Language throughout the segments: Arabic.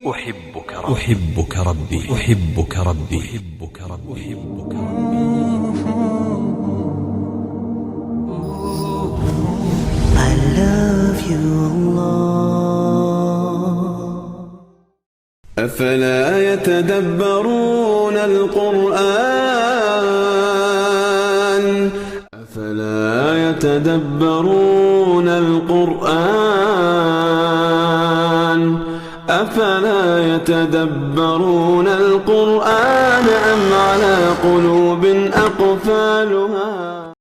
أحبك ربي أحبك ربي أحبك ربي أحبك ربي. I love you Allah. أفلا يتدبرون القرآن أفلا يتدبرون القرآن أفلا يتدبرون القرآن أم على قلوب أقفالها.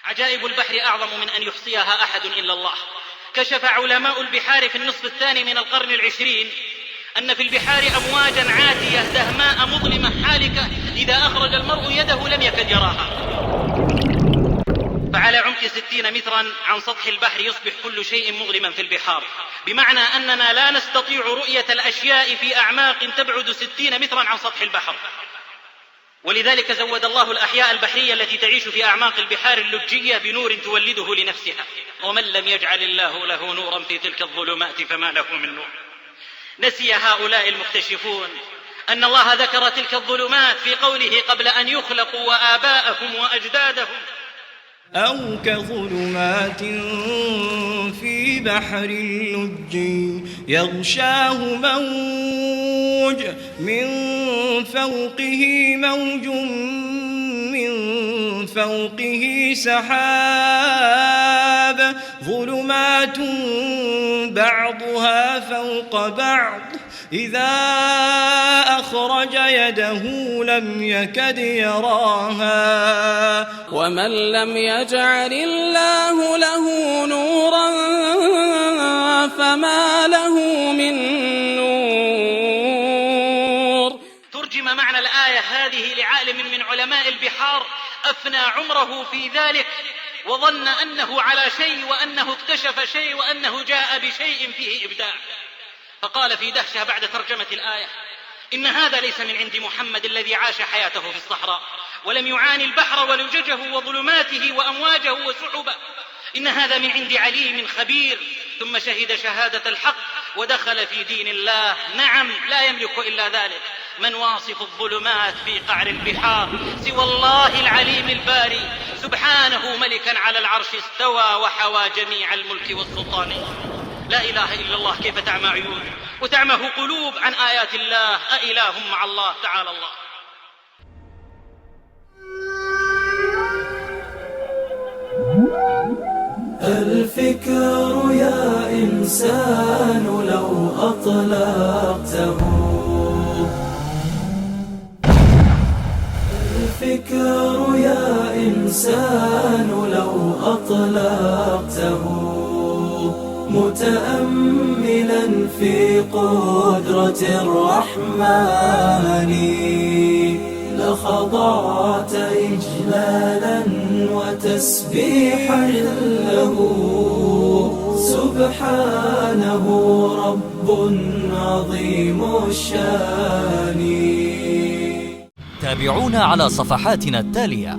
عجائب البحر أعظم من أن يحصيها أحد إلا الله. كشف علماء البحار في النصف الثاني من القرن العشرين أن في البحار أمواجا عاتية دهماء مظلمة حالكة إذا أخرج المرء يده لم يكد يراها. فعلى عمق 60 مترا عن سطح البحر يصبح كل شيء مظلما في البحار، بمعنى أننا لا نستطيع رؤية الأشياء في أعماق تبعد 60 مترا عن سطح البحر. ولذلك زود الله الأحياء البحرية التي تعيش في أعماق البحار اللجية بنور تولده لنفسها. ومن لم يجعل الله له نورا في تلك الظلمات فما له من نور. نسي هؤلاء المكتشفون أن الله ذكر تلك الظلمات في قوله قبل أن يخلقوا وآباءهم وأجدادهم. أو كظلمات في بحر لجي يغشاه موج من فوقه موج من فوقه سحاب ظلمات بعضها فوق بعض إذا أخرج يده لم يكد يراها. ومن لم يجعل الله له نورا فما له من نور. ترجم معنى الآية هذه لعالم من علماء البحار أفنى عمره في ذلك وظن أنه على شيء وأنه اكتشف شيء وأنه جاء بشيء فيه إبداع، فقال في دهشة بعد ترجمة الآية: إن هذا ليس من عند محمد الذي عاش حياته في الصحراء ولم يعاني البحر ولججه وظلماته وأمواجه وسحبه. إن هذا من عند عليم خبير ثم شهد شهادة الحق ودخل في دين الله. نعم، لا يملك إلا ذلك. من واصف الظلمات في قعر البحار سوى الله العليم الباري سبحانه ملكا على العرش استوى وحوى جميع الملك والسلطان. لا إله إلا الله. كيف تعمى عيون وتعمه قلوب عن آيات الله؟ أإله مع الله؟ تعالى الله. الفكر يا إنسان لو أطلقته الفكر يا إنسان لو أطلقته متأملا في قدرة الرحمن لخضعت إجلالا وتسبيحا له سبحانه رب عظيم الشان. تابعونا على صفحاتنا التالية.